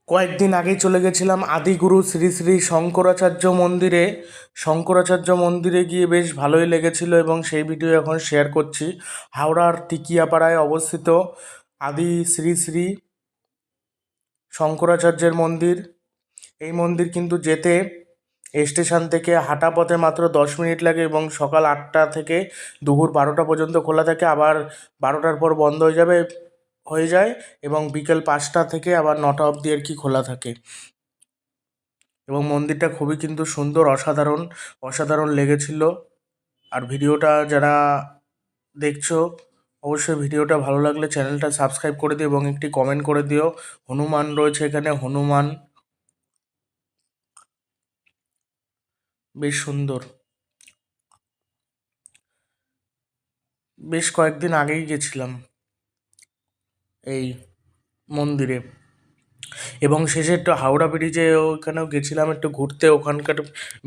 কয়েকদিন আগেই চলে গেছিলাম আদিগুরু শ্রী শ্রী শঙ্করাচার্য মন্দিরে। শঙ্করাচার্য মন্দিরে গিয়ে বেশ ভালোই লেগেছিল এবং সেই ভিডিও এখন শেয়ার করছি। হাওড়ার টিকিয়াপাড়ায় অবস্থিত আদি শ্রী শ্রী শঙ্করাচার্যের মন্দির। এই মন্দির কিন্তু যেতে স্টেশন থেকে হাঁটা পথে মাত্র 10 মিনিট লাগে এবং সকাল 8টা থেকে দুপুর 12টা পর্যন্ত খোলা থাকে, আবার 12টার পর বন্ধ হয়ে যায় এবং বিকেল 5টা থেকে আবার 9টা অবধি আর কি খোলা থাকে। এবং মন্দিরটা খুবই কিন্তু সুন্দর, অসাধারণ অসাধারণ লেগেছিল। আর ভিডিওটা যারা দেখছো অবশ্যই ভিডিওটা ভালো লাগলে চ্যানেলটা সাবস্ক্রাইব করে দিও এবং একটি কমেন্ট করে দিও। হনুমান রয়েছে এখানে, হনুমান বেশ সুন্দর। বেশ কয়েকদিন আগেই গেছিলাম এই মন্দিরে এবং শেষে একটু হাওড়া ব্রিজে ওখানেও গেছিলাম একটু ঘুরতে। ওখানকার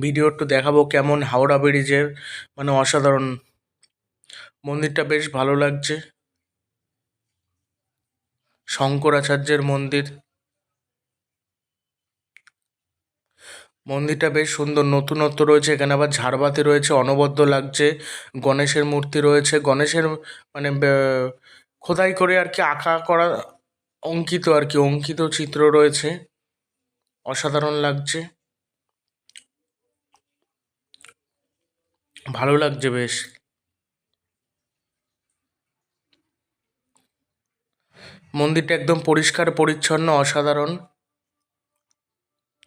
ভিডিও একটু দেখাবো কেমন হাওড়া ব্রিজের, মানে অসাধারণ। মন্দিরটা বেশ ভালো লাগছে, শঙ্করাচার্যের মন্দির। মন্দিরটা বেশ সুন্দর, নতুনত্ব রয়েছে এখানে, আবার ঝাড়বাতি রয়েছে, অনবদ্য লাগছে। গণেশের মূর্তি রয়েছে, গণেশের মানে খোদাই করে আর কি আঁকা করা, অঙ্কিত আর কি, অঙ্কিত চিত্র রয়েছে, অসাধারণ লাগছে, ভালো লাগছে বেশ। মন্দিরটা একদম পরিষ্কার পরিচ্ছন্ন, অসাধারণ,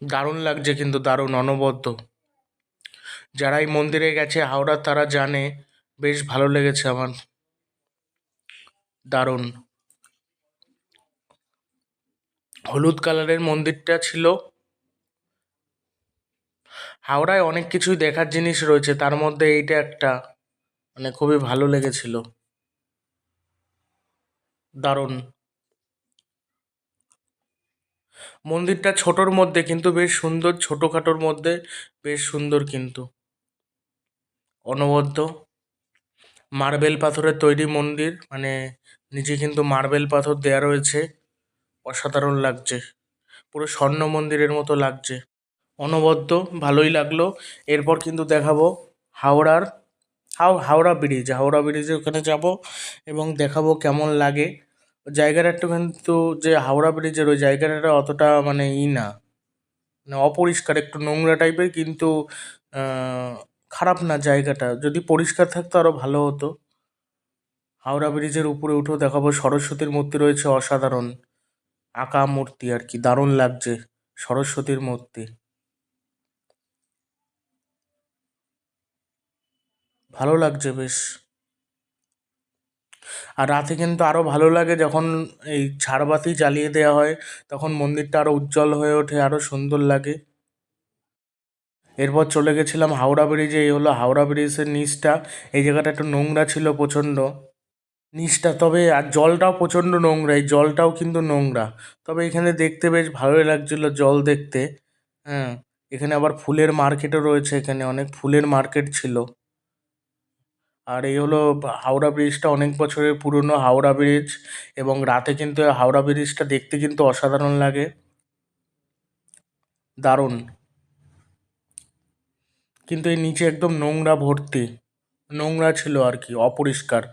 দারুণ লাগছে কিন্তু, দারুণ অনবদ্য। যারা এই মন্দিরে গেছে হাওড়ার তারা জানে, বেশ ভালো লেগেছে আমার, দারুণ। হলুদ কালারের মন্দিরটা ছিল। হাওড়ায় অনেক কিছুই দেখার জিনিস রয়েছে, তার মধ্যে এইটা একটা, মানে খুবই ভালো লেগেছিল, দারুণ। মন্দিরটা ছোটোর মধ্যে কিন্তু বেশ সুন্দর, ছোটোখাটোর মধ্যে বেশ সুন্দর কিন্তু, অনবদ্য। মার্বেল পাথরের তৈরি মন্দির, মানে নিচে কিন্তু মার্বেল পাথর দেয়া রয়েছে, অসাধারণ লাগছে, পুরো স্বর্ণ মন্দিরের মতো লাগছে, অনবদ্য, ভালোই লাগলো। এরপর কিন্তু দেখাবো হাওড়ার হাওড়া ব্রিজ, হাওড়া ব্রিজে ওখানে যাব এবং দেখাবো কেমন লাগে। জায়গাটা একটু কিন্তু, যে হাওড়া ব্রিজের ওই জায়গাটা অতটা মানে না, মানে অপরিষ্কার, একটু নোংরা টাইপের, কিন্তু আহ, খারাপ না জায়গাটা, যদি পরিষ্কার থাকতো আরও ভালো হতো। হাওড়া ব্রিজের উপরে উঠেও দেখাবো, সরস্বতীর মূর্তি রয়েছে, অসাধারণ আঁকা মূর্তি আর কি, দারুণ লাগছে সরস্বতীর মূর্তি, ভালো লাগছে বেশ। আর রাতে কিন্তু আরও ভালো লাগে যখন এই ঝাড়বাতি জ্বালিয়ে দেওয়া হয়, তখন মন্দিরটা আরও উজ্জ্বল হয়ে ওঠে, আরও সুন্দর লাগে। এরপর চলে গেছিলাম হাওড়া ব্রিজে, এই হলো হাওড়া ব্রিজের নিচটা। এই জায়গাটা একটু নোংরা ছিল প্রচণ্ড, নিচটা, তবে আর জলটাও প্রচণ্ড নোংরা, এই জলটাও কিন্তু নোংরা, তবে এখানে দেখতে বেশ ভালোই লাগছিল জল দেখতে। হ্যাঁ, এখানে আবার ফুলের মার্কেটও রয়েছে, এখানে অনেক ফুলের মার্কেট ছিল। আর এই হলো হাওড়া ব্রিজটা, অনেক বছরের পুরনো হাওড়া ব্রিজ, এবং রাতে কিন্তু হাওড়া ব্রিজটা দেখতে কিন্তু অসাধারণ লাগে, দারুণ। কিন্তু এই নিচে একদম নোংরা ভর্তি, নোংরা ছিল আর কি, অপরিষ্কার,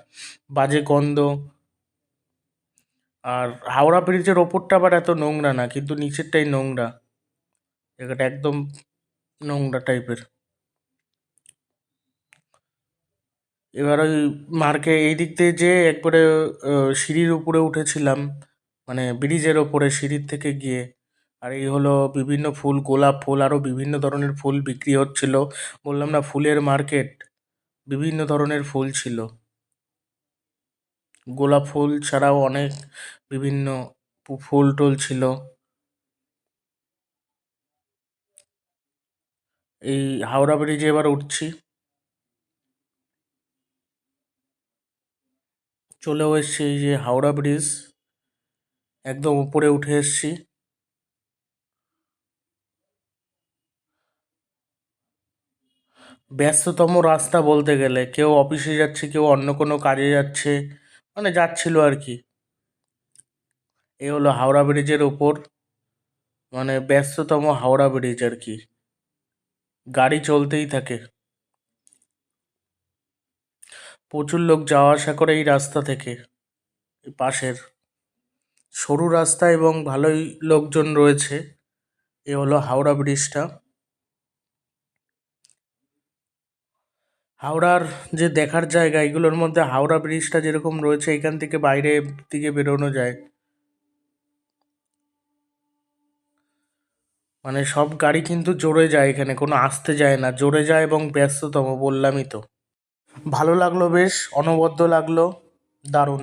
বাজে গন্ধ। আর হাওড়া ব্রিজের ওপরটা আবার এত নোংরা না, কিন্তু নিচেরটাই নোংরা, জায়গাটা একদম নোংরা টাইপের। এবার ওই এই দিক দিয়ে যে একবারে সিঁড়ির উপরে উঠেছিলাম, মানে ব্রিজের ওপরে সিঁড়ির থেকে গিয়ে। আর এই হলো বিভিন্ন ফুল, গোলাপ ফুল, আরও বিভিন্ন ধরনের ফুল বিক্রি হচ্ছিল। বললাম না, ফুলের মার্কেট, বিভিন্ন ধরনের ফুল ছিল, গোলাপ ফুল ছাড়াও অনেক বিভিন্ন ফুল টুল ছিল। এই হাওড়া ব্রিজে এবার উঠছি, চলেও এসছি, এই যে হাওড়া ব্রিজ, একদম উপরে উঠে এসছি। ব্যস্ততম রাস্তা বলতে গেলে, কেউ অফিসে যাচ্ছে, কেউ অন্য কোনো কাজে যাচ্ছে, মানে যাচ্ছিল আর কি। এ হলো হাওড়া ব্রিজের ওপর, মানে ব্যস্ততম হাওড়া ব্রিজ আর কি, গাড়ি চলতেই থাকে, প্রচুর লোক যাওয়া আসা করে এই রাস্তা থেকে, এই পাশের সরু রাস্তা এবং ভালোই লোকজন রয়েছে। এ হলো হাওড়া ব্রিজটা। হাওড়ার যে দেখার জায়গা এগুলোর মধ্যে হাওড়া ব্রিজটা যেরকম রয়েছে, এখান থেকে বাইরে দিকে বেরোনো যায়, মানে সব গাড়ি কিন্তু জোরে যায়, এখানে কোনো আসতে যায় না, জোরে যায় এবং ব্যস্ততম বললামই তো। ভালো লাগলো, বেশ অনবদ্য লাগলো, দারুণ।